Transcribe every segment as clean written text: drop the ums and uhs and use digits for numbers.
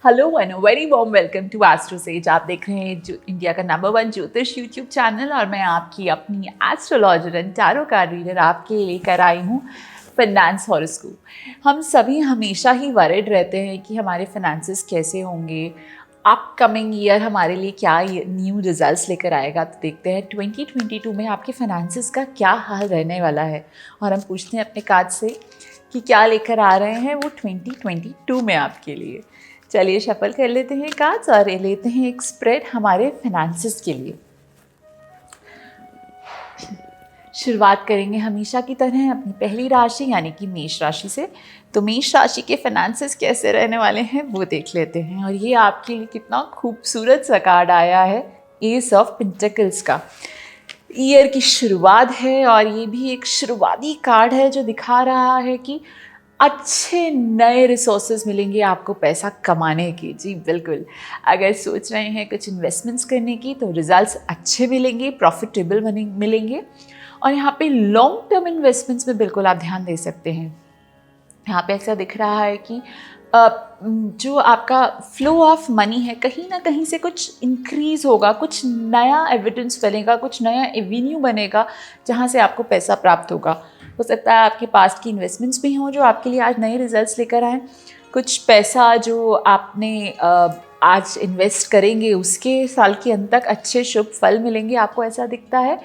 Hello and very warm welcome to AstroSage. आप देख रहे हैं जो इंडिया का नंबर 1 ज्योतिष यूट्यूब चैनल और मैं आपकी अपनी astrologer and tarot card reader आपके लिए लेकर आई हूँ फाइनेंस हॉरोस्कोप। हम सभी हमेशा ही वरिड रहते हैं कि हमारे फाइनेंसेस कैसे होंगे, अपकमिंग ईयर हमारे लिए क्या न्यू रिजल्ट्स लेकर आएगा। तो देखते हैं 2022 में आपके फाइनेंसेस का क्या हाल रहने वाला है और हम पूछते हैं अपने कार्ड से कि क्या लेकर आ रहे हैं वो 2022 में आपके लिए। चलिए शफल कर लेते हैं कार्ड्स और लेते हैं एक स्प्रेड हमारे फाइनेंसेस के लिए। शुरुआत करेंगे हमेशा की तरह अपनी पहली राशि यानी कि मेष राशि से। तो मेष राशि के फाइनेंसेस कैसे रहने वाले हैं वो देख लेते हैं। और ये आपके लिए कितना खूबसूरत सा कार्ड आया है, एस ऑफ पेंटिकल्स का। ईयर की शुरुआत है और ये भी एक शुरुआती कार्ड है जो दिखा रहा है कि अच्छे नए रिसोर्सेज मिलेंगे आपको पैसा कमाने की। जी बिल्कुल, अगर सोच रहे हैं कुछ इन्वेस्टमेंट्स करने की तो रिजल्ट्स अच्छे मिलेंगे, प्रॉफिटेबल मिलेंगे। और यहाँ पे लॉन्ग टर्म इन्वेस्टमेंट्स में बिल्कुल आप ध्यान दे सकते हैं। यहाँ पे ऐसा दिख रहा है कि जो आपका फ्लो ऑफ मनी है कहीं ना कहीं से कुछ इंक्रीज़ होगा, कुछ नया एविडेंस बनेगा, कुछ नया एवेन्यू बनेगा जहाँ से आपको पैसा प्राप्त होगा। हो सकता है आपके पास की इन्वेस्टमेंट्स भी हों जो आपके लिए आज नए रिजल्ट्स लेकर आएँ। कुछ पैसा जो आपने आज इन्वेस्ट करेंगे उसके साल के अंत तक अच्छे शुभ फल मिलेंगे आपको, ऐसा दिखता है।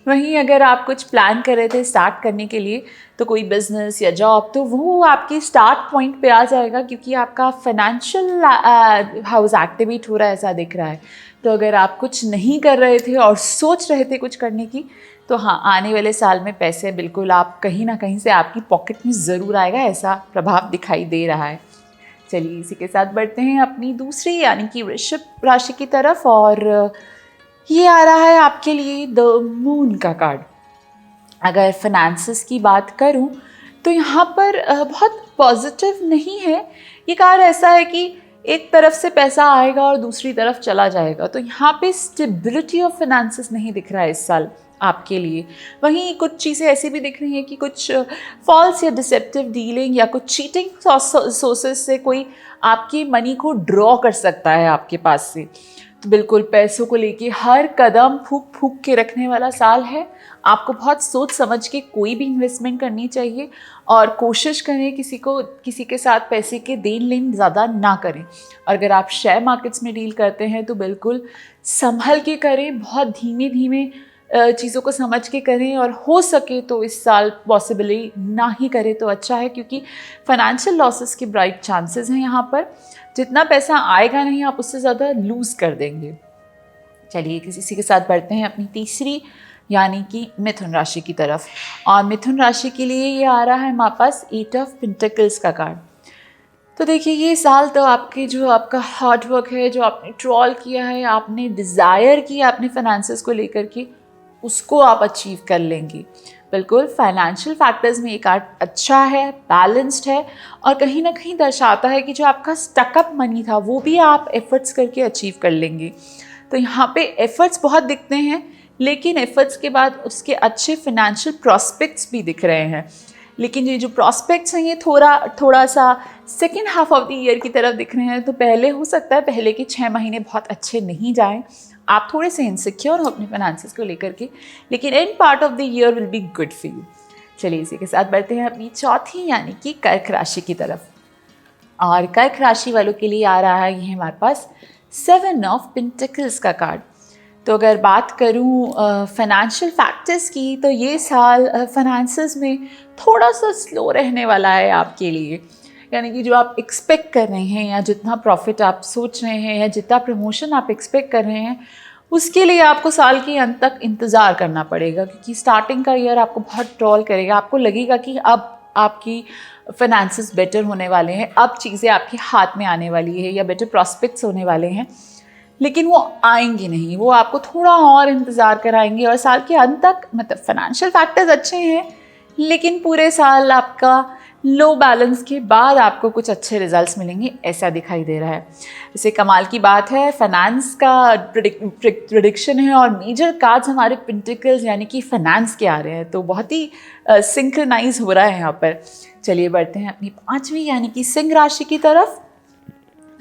वहीं अगर आप कुछ प्लान कर रहे थे स्टार्ट करने के लिए तो कोई बिजनेस या जॉब, तो वो आपके स्टार्ट पॉइंट पे आ जाएगा क्योंकि आपका फाइनेंशियल हाउस एक्टिवेट हो रहा है, ऐसा दिख रहा है। तो अगर आप कुछ नहीं कर रहे थे और सोच रहे थे कुछ करने की, तो हाँ, आने वाले साल में पैसे बिल्कुल आप कहीं ना कहीं से आपकी पॉकेट में ज़रूर आएगा, ऐसा प्रभाव दिखाई दे रहा है। चलिए इसी के साथ बढ़ते हैं अपनी दूसरी यानी कि वृषभ राशि की तरफ। और ये आ रहा है आपके लिए द मून का कार्ड। अगर फाइनेंसेस की बात करूं तो यहाँ पर बहुत पॉजिटिव नहीं है। ये कार्ड ऐसा है कि एक तरफ से पैसा आएगा और दूसरी तरफ चला जाएगा, तो यहाँ पे स्टेबिलिटी ऑफ फाइनेंसेस नहीं दिख रहा है इस साल आपके लिए। वहीं कुछ चीज़ें ऐसी भी दिख रही हैं कि कुछ फॉल्स या डिसेप्टिव डीलिंग या कुछ चीटिंग सोर्सेस से कोई आपकी मनी को ड्रॉ कर सकता है आपके पास से। तो बिल्कुल पैसों को लेके हर कदम फूक फूक के रखने वाला साल है। आपको बहुत सोच समझ के कोई भी इन्वेस्टमेंट करनी चाहिए और कोशिश करें किसी के साथ पैसे के देन लेन ज़्यादा ना करें। और अगर आप शेयर मार्केट्स में डील करते हैं तो बिल्कुल संभल के करें, बहुत धीमे धीमे चीज़ों को समझ के करें। और हो सके तो इस साल पॉसिबली ना ही करें तो अच्छा है, क्योंकि फाइनेंशियल लॉसेस के ब्राइट चांसेस हैं यहाँ पर। जितना पैसा आएगा नहीं, आप उससे ज़्यादा लूज़ कर देंगे। चलिए किसी के साथ बढ़ते हैं अपनी तीसरी यानी कि मिथुन राशि की तरफ। और मिथुन राशि के लिए ये आ रहा है हमारे पास 8 ऑफ पेंटिकल्स का कार्ड। तो देखिए ये साल तो आपका हार्ड वर्क है, जो आपने ट्रॉल किया है, आपने डिज़ायर किया अपने फाइनेंसेस को लेकर के, उसको आप अचीव कर लेंगे। बिल्कुल फाइनेंशियल फैक्टर्स में एक कार्ड अच्छा है, बैलेंस्ड है और कहीं ना कहीं दर्शाता है कि जो आपका स्टकअप मनी था वो भी आप एफर्ट्स करके अचीव कर लेंगे। तो यहाँ पे एफर्ट्स बहुत दिखते हैं, लेकिन एफर्ट्स के बाद उसके अच्छे फाइनेंशियल प्रॉस्पेक्ट्स भी दिख रहे हैं। लेकिन ये जो प्रॉस्पेक्ट्स हैं ये थोड़ा सा second half of the year की तरफ दिख रहे हैं। तो पहले हो सकता है पहले के 6 महीने बहुत अच्छे नहीं जाएं, आप थोड़े से इनसिक्योर हो अपने फाइनेंसेस को लेकर के, लेकिन and part of the year will be good for you. चलिए इसी के साथ बढ़ते हैं अपनी चौथी यानी कि कर्क राशि की तरफ। और कर्क राशि वालों के लिए आ रहा है ये हमारे पास 7 ऑफ पेंटिकल्स का कार्ड। तो अगर बात करूं फाइनेंशियल फैक्टर्स की, तो ये साल फाइनेंसेस में थोड़ा सा स्लो रहने वाला है आपके लिए। यानी कि जो आप एक्सपेक्ट कर रहे हैं या जितना प्रॉफिट आप सोच रहे हैं या जितना प्रमोशन आप एक्सपेक्ट कर रहे हैं, उसके लिए आपको साल के अंत तक इंतज़ार करना पड़ेगा, क्योंकि स्टार्टिंग का ईयर आपको बहुत ट्रॉल करेगा। आपको लगेगा कि अब आपकी फाइनेंसेस बेटर होने वाले हैं, अब चीज़ें आपके हाथ में आने वाली है या बेटर प्रॉस्पेक्ट्स होने वाले हैं, लेकिन वो आएंगे नहीं, वो आपको थोड़ा और इंतज़ार कराएंगे। और साल के अंत तक मतलब फाइनेंशियल फैक्टर्स अच्छे हैं, लेकिन पूरे साल आपका लो बैलेंस के बाद आपको कुछ अच्छे रिजल्ट्स मिलेंगे, ऐसा दिखाई दे रहा है। जैसे कमाल की बात है, फाइनेंस का प्रिडिक्शन है और मेजर कार्ड्स हमारे पेंटिकल्स यानी कि फाइनेंस के आ रहे हैं, तो बहुत ही सिंक्रोनाइज हो रहा है यहाँ पर। चलिए बढ़ते हैं अपनी 5वीं यानी कि सिंह राशि की तरफ।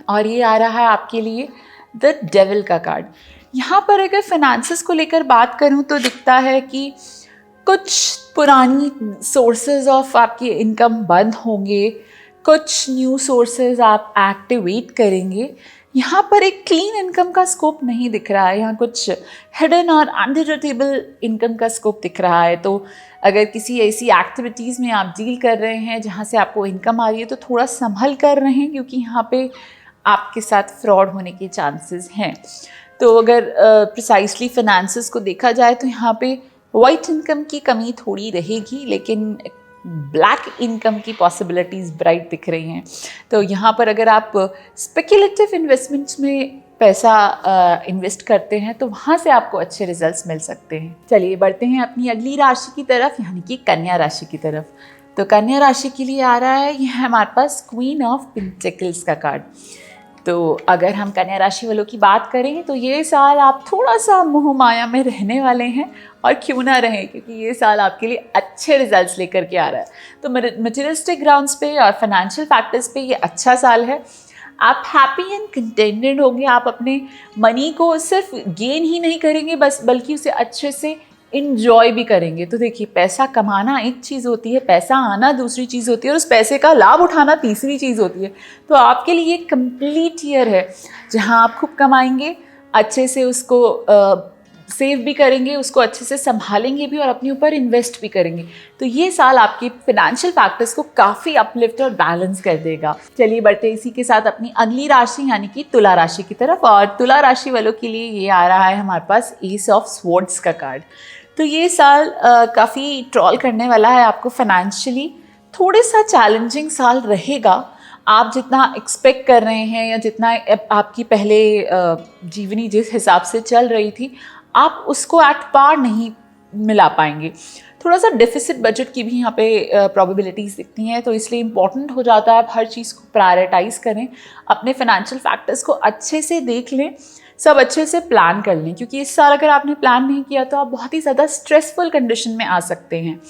और ये आ रहा है आपके लिए द डेविल का कार्ड। यहाँ पर अगर फाइनेंसेस को लेकर बात करूँ तो दिखता है कि कुछ पुरानी सोर्सेज ऑफ आपकी इनकम बंद होंगे, कुछ न्यू सोर्सेज आप एक्टिवेट करेंगे। यहाँ पर एक क्लीन इनकम का स्कोप नहीं दिख रहा है, यहाँ कुछ हिडन और अंडर द टेबल इनकम का स्कोप दिख रहा है। तो अगर किसी ऐसी एक्टिविटीज़ में आप डील कर रहे हैं जहाँ से आपको इनकम आ रही है तो थोड़ा संभल कर रहें, क्योंकि यहाँ पे आपके साथ फ्रॉड होने के चांसेस हैं। तो अगर प्रिसाइसली फाइनेंसेस को देखा जाए तो यहाँ पे वाइट इनकम की कमी थोड़ी रहेगी, लेकिन ब्लैक इनकम की पॉसिबिलिटीज़ ब्राइट दिख रही हैं। तो यहाँ पर अगर आप स्पेकुलेटिव इन्वेस्टमेंट्स में पैसा इन्वेस्ट करते हैं तो वहाँ से आपको अच्छे रिजल्ट्स मिल सकते हैं। चलिए बढ़ते हैं अपनी अगली राशि की तरफ, यानी कि कन्या राशि की तरफ। तो कन्या राशि के लिए आ रहा है, यह है हमारे पास क्वीन ऑफ पेंटिकल्स का कार्ड। तो अगर हम कन्या राशि वालों की बात करें तो ये साल आप थोड़ा सा मोह माया में रहने वाले हैं, और क्यों ना रहें, क्योंकि ये साल आपके लिए अच्छे रिजल्ट्स लेकर के आ रहा है। तो मटेरियलिस्टिक ग्राउंड्स पे और फाइनेंशियल फैक्टर्स पे ये अच्छा साल है। आप हैप्पी एंड कंटेंटेड होंगे। आप अपने मनी को सिर्फ गेन ही नहीं करेंगे बल्कि उसे अच्छे से इंजॉय भी करेंगे। तो देखिए, पैसा कमाना एक चीज़ होती है, पैसा आना दूसरी चीज़ होती है, और उस पैसे का लाभ उठाना तीसरी चीज़ होती है। तो आपके लिए एक कंप्लीट ईयर है जहां आप खूब कमाएंगे, अच्छे से उसको सेव भी करेंगे, उसको अच्छे से संभालेंगे भी, और अपने ऊपर इन्वेस्ट भी करेंगे। तो ये साल आपके फाइनेंशियल फैक्टर्स को काफ़ी अपलिफ्ट और बैलेंस कर देगा। चलिए बढ़ते इसी के साथ अपनी अगली राशि यानी कि तुला राशि की तरफ। और तुला राशि वालों के लिए ये आ रहा है हमारे पास एस ऑफ स्वॉर्ड्स का कार्ड। तो ये साल काफ़ी ट्रॉल करने वाला है आपको फाइनेंशियली, थोड़े सा चैलेंजिंग साल रहेगा। आप जितना एक्सपेक्ट कर रहे हैं या जितना आपकी पहले जीवनी जिस हिसाब से चल रही थी, आप उसको एट पार नहीं मिला पाएंगे। थोड़ा सा डेफिसिट बजट की भी यहाँ पे प्रोबेबिलिटीज़ दिखती हैं। तो इसलिए इम्पॉर्टेंट हो जाता है आप हर चीज़ को प्रायोरिटाइज़ करें, अपने फाइनेंशियल फैक्टर्स को अच्छे से देख लें, सब अच्छे से प्लान कर लें, क्योंकि इस साल अगर आपने प्लान नहीं किया तो आप बहुत ही ज़्यादा स्ट्रेसफुल कंडीशन में आ सकते हैं।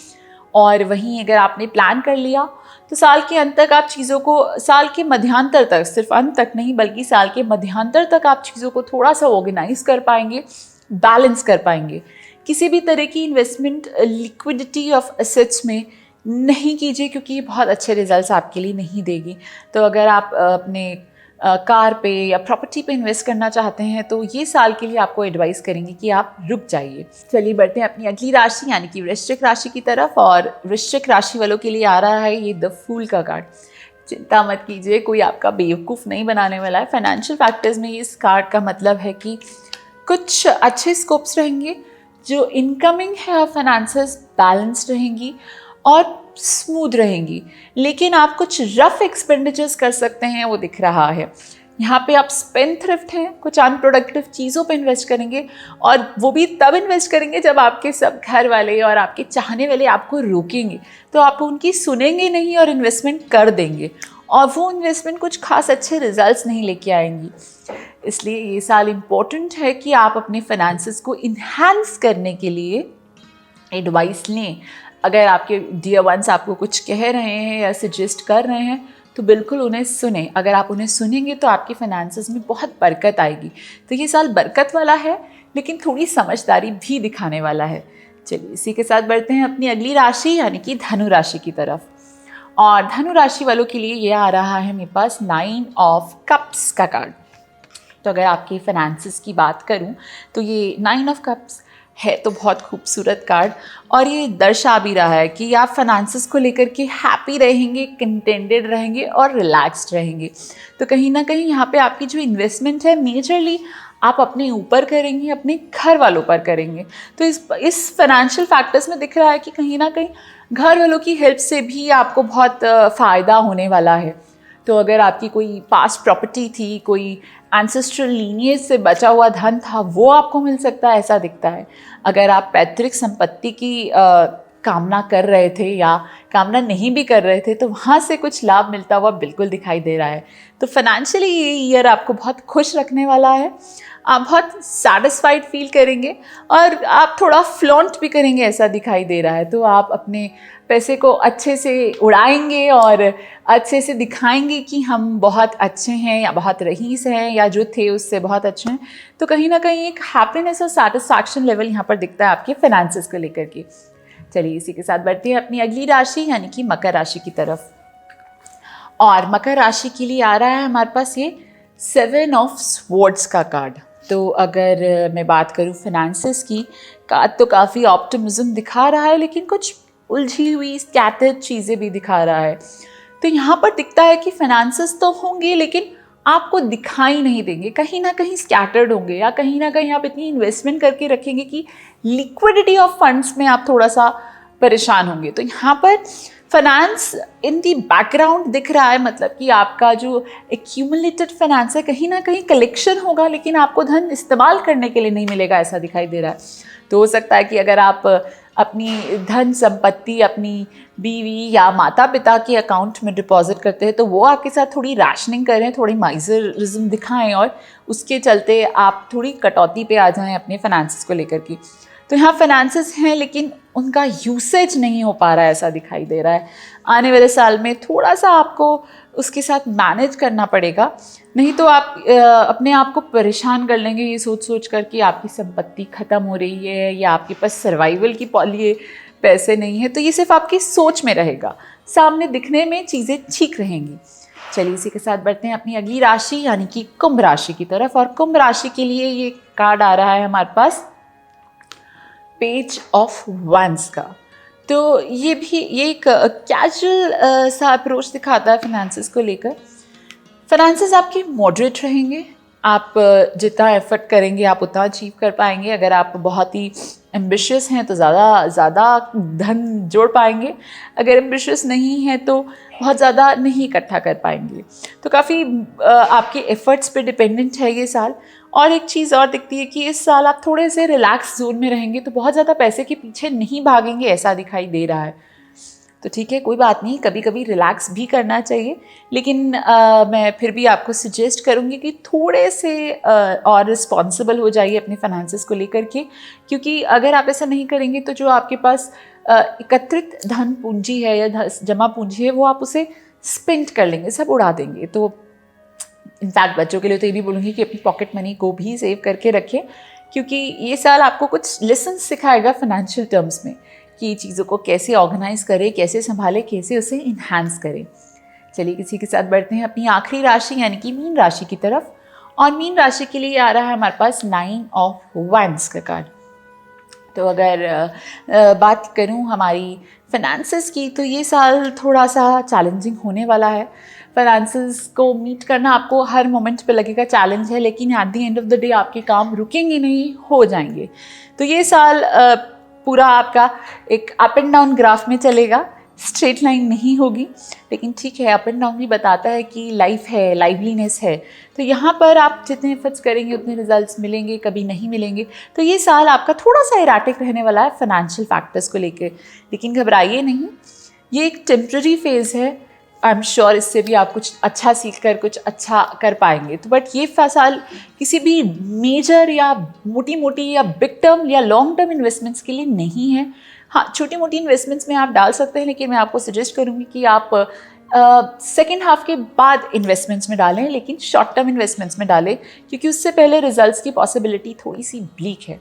और वहीं अगर आपने प्लान कर लिया तो साल के अंत तक आप चीज़ों को, साल के मध्यांतर तक, सिर्फ अंत तक नहीं बल्कि साल के मध्यांतर तक आप चीज़ों को थोड़ा सा ऑर्गेनाइज कर पाएंगे, बैलेंस कर पाएंगे। किसी भी तरह की इन्वेस्टमेंट लिक्विडिटी ऑफ एसेट्स में नहीं कीजिए, क्योंकि ये बहुत अच्छे रिजल्ट्स आपके लिए नहीं देगी। तो अगर आप अपने कार पे या प्रॉपर्टी पे इन्वेस्ट करना चाहते हैं तो ये साल के लिए आपको एडवाइस करेंगे कि आप रुक जाइए। चलिए बढ़ते हैं अपनी अगली राशि यानी कि वृश्चिक राशि की तरफ। और वृश्चिक राशि वालों के लिए आ रहा है ये द फूल का कार्ड। चिंता मत कीजिए, कोई आपका बेवकूफ़ नहीं बनाने वाला है। फाइनेंशियल फैक्टर्स में इस कार्ड का मतलब है कि कुछ अच्छे स्कोप्स रहेंगे, जो इनकमिंग है फाइनेंसेस बैलेंस्ड रहेंगी और स्मूथ रहेंगी, लेकिन आप कुछ रफ एक्सपेंडिचर्स कर सकते हैं, वो दिख रहा है। यहाँ पे आप स्पेंड थ्रिफ्ट हैं, कुछ अनप्रोडक्टिव चीज़ों पे इन्वेस्ट करेंगे, और वो भी तब इन्वेस्ट करेंगे जब आपके सब घर वाले और आपके चाहने वाले आपको रोकेंगे, तो आप उनकी सुनेंगे नहीं और इन्वेस्टमेंट कर देंगे, और वो इन्वेस्टमेंट कुछ खास अच्छे रिजल्ट्स नहीं लेके आएंगी। इसलिए ये साल इम्पोर्टेंट है कि आप अपने फाइनेंसेस को इन्हांस करने के लिए एडवाइस लें। अगर आपके डियर वंस आपको कुछ कह रहे हैं या सजेस्ट कर रहे हैं तो बिल्कुल उन्हें सुने। अगर आप उन्हें सुनेंगे तो आपके फाइनेंसेस में बहुत बरकत आएगी। तो ये साल बरकत वाला है, लेकिन थोड़ी समझदारी भी दिखाने वाला है। चलिए इसी के साथ बढ़ते हैं अपनी अगली राशि यानी कि धनु राशि की तरफ। और धनु राशि वालों के लिए ये आ रहा है मेरे पास 9 ऑफ कप्स का कार्ड। तो अगर आपके फाइनेंसेस की बात करूं तो ये 9 ऑफ कप्स है तो बहुत खूबसूरत कार्ड, और ये दर्शा भी रहा है कि आप फाइनेंसेस को लेकर के हैप्पी रहेंगे, कंटेंटेड रहेंगे और रिलैक्स्ड रहेंगे। तो कहीं ना कहीं यहाँ पे आपकी जो इन्वेस्टमेंट है मेजरली आप अपने ऊपर करेंगे, अपने घर वालों पर करेंगे। तो इस फाइनेंशियल फैक्टर्स में दिख रहा है कि कहीं ना कहीं घर वालों की हेल्प से भी आपको बहुत फ़ायदा होने वाला है। तो अगर आपकी कोई पास्ट प्रॉपर्टी थी, कोई एंसेस्ट्रल लीनिएज से बचा हुआ धन था, वो आपको मिल सकता है, ऐसा दिखता है। अगर आप पैतृक संपत्ति की कामना कर रहे थे या कामना नहीं भी कर रहे थे तो वहाँ से कुछ लाभ मिलता हुआ बिल्कुल दिखाई दे रहा है। तो फाइनेंशियली ये ईयर आपको बहुत खुश रखने वाला है। आप बहुत सैटिस्फाइड फील करेंगे और आप थोड़ा फ्लॉन्ट भी करेंगे, ऐसा दिखाई दे रहा है। तो आप अपने पैसे को अच्छे से उड़ाएंगे और अच्छे से दिखाएंगे कि हम बहुत अच्छे हैं या बहुत रईस हैं या जो थे उससे बहुत अच्छे हैं, तो कहीं ना कहीं एक हैप्पीनेस और सेटिस्फैक्शन लेवल यहाँ पर दिखता है आपके फाइनेंसेस को लेकर के। चलिए इसी के साथ बढ़ते हैं अपनी अगली राशि यानी कि मकर राशि की तरफ। और मकर राशि के लिए आ रहा है हमारे पास ये 7 ऑफ स्वॉर्ड्स का कार्ड। तो अगर मैं बात करूँ फाइनेंसेस की, कार्ड तो काफ़ी ऑप्टिमिज्म दिखा रहा है लेकिन कुछ उलझी हुई स्कैटर्ड चीज़ें भी दिखा रहा है। तो यहाँ पर दिखता है कि फाइनेंसेस तो होंगे लेकिन आपको दिखाई नहीं देंगे, कहीं ना कहीं स्कैटर्ड होंगे या कहीं ना कहीं आप इतनी इन्वेस्टमेंट करके रखेंगे कि लिक्विडिटी ऑफ फंड्स में आप थोड़ा सा परेशान होंगे। तो यहाँ पर फाइनेंस इन दी बैकग्राउंड दिख रहा है, मतलब कि आपका जो एक्यूमुलेटेड फाइनेंस है कहीं ना कहीं कलेक्शन होगा लेकिन आपको धन इस्तेमाल करने के लिए नहीं मिलेगा, ऐसा दिखाई दे रहा है। तो हो सकता है कि अगर आप अपनी धन संपत्ति अपनी बीवी या माता पिता के अकाउंट में डिपॉजिट करते हैं तो वो आपके साथ थोड़ी राशनिंग करें, थोड़ी माइजरिज्म दिखाएं और उसके चलते आप थोड़ी कटौती पे आ जाएं अपने फाइनेंसेस को लेकर के। तो यहाँ फाइनेंसेस हैं लेकिन उनका यूसेज नहीं हो पा रहा है, ऐसा दिखाई दे रहा है। आने वाले साल में थोड़ा सा आपको उसके साथ मैनेज करना पड़ेगा, नहीं तो आप अपने आप को परेशान कर लेंगे ये सोच सोच कर कि आपकी संपत्ति ख़त्म हो रही है या आपके पास सर्वाइवल की लिए पैसे नहीं है। तो ये सिर्फ आपकी सोच में रहेगा, सामने दिखने में चीज़ें ठीक रहेंगी। चलिए इसी के साथ बढ़ते हैं अपनी अगली राशि यानी कि कुंभ राशि की तरफ। और कुंभ राशि के लिए ये कार्ड आ रहा है हमारे पास पेज ऑफ वंस का। तो ये एक कैजुअल सा अप्रोच दिखाता है फाइनेंसेस को लेकर। फाइनेंसेस आपके मॉडरेट रहेंगे, आप जितना एफर्ट करेंगे आप उतना अचीव कर पाएंगे। अगर आप बहुत ही एम्बिशियस हैं तो ज़्यादा धन जोड़ पाएंगे, अगर एम्बिशियस नहीं है तो बहुत ज़्यादा नहीं इकट्ठा कर पाएंगे। तो काफ़ी आपके एफर्ट्स पे डिपेंडेंट है ये साल। और एक चीज़ और दिखती है कि इस साल आप थोड़े से रिलैक्स जोन में रहेंगे, तो बहुत ज़्यादा पैसे के पीछे नहीं भागेंगे, ऐसा दिखाई दे रहा है। तो ठीक है, कोई बात नहीं, कभी कभी रिलैक्स भी करना चाहिए, लेकिन मैं फिर भी आपको सजेस्ट करूँगी कि थोड़े से और रिस्पॉन्सिबल हो जाइए अपने फाइनेंसेस को लेकर के, क्योंकि अगर आप ऐसा नहीं करेंगे तो जो आपके पास एकत्रित धन पूंजी है या जमा पूंजी है वो आप उसे स्पेंड कर लेंगे, सब उड़ा देंगे। तो इनफैक्ट बच्चों के लिए तो ये भी बोलूँगी कि अपनी पॉकेट मनी को भी सेव करके रखें, क्योंकि ये साल आपको कुछ लेसन सिखाएगा फाइनेंशियल टर्म्स में कि चीज़ों को कैसे ऑर्गेनाइज करें, कैसे संभालें, कैसे उसे इन्हांस करें। चलिए किसी के साथ बढ़ते हैं अपनी आखिरी राशि यानी कि मीन राशि की तरफ। और मीन राशि के लिए आ रहा है हमारे पास 9 ऑफ वंस का कार्ड। तो अगर बात करूं हमारी फाइनेंसेस की, तो ये साल थोड़ा सा चैलेंजिंग होने वाला है। फाइनेंसेस को मीट करना आपको हर मोमेंट पे लगेगा चैलेंज है, लेकिन at the end of the day आपके काम रुकेंगे नहीं, हो जाएंगे। तो ये साल पूरा आपका एक अप एंड डाउन ग्राफ में चलेगा, स्ट्रेट लाइन नहीं होगी, लेकिन ठीक है, अप एंड डाउन भी बताता है कि लाइफ है, लाइवलीनेस है। तो यहाँ पर आप जितने एफर्ट्स करेंगे उतने रिजल्ट्स मिलेंगे, कभी नहीं मिलेंगे। तो ये साल आपका थोड़ा सा इराटिक रहने वाला है फाइनेंशियल फैक्टर्स को लेकर, लेकिन घबराइए नहीं, ये एक टेम्प्रेरी फेज़ है। आई एम श्योर इससे भी आप कुछ अच्छा सीख कर कुछ अच्छा कर पाएंगे। तो बट ये साल किसी भी मेजर या मोटी या बिग टर्म या लॉन्ग टर्म इन्वेस्टमेंट्स के लिए नहीं है। हाँ, छोटी मोटी इन्वेस्टमेंट्स में आप डाल सकते हैं, लेकिन मैं आपको सजेस्ट करूँगी कि आप सेकेंड हाफ के बाद इन्वेस्टमेंट्स में डालें, लेकिन शॉर्ट टर्म इन्वेस्टमेंट्स में डालें, क्योंकि उससे पहले रिजल्ट्स की पॉसिबिलिटी थोड़ी सी ब्लीक है।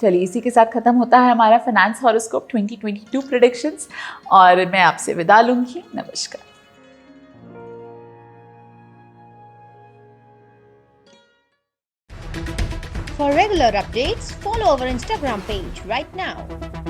चलिए इसी के साथ ख़त्म होता है हमारा फाइनेंस हॉरोस्कोप 2022 प्रेडिक्शंस, और मैं आपसे विदा लूँगी। नमस्कार। For regular updates, follow our Instagram page right now.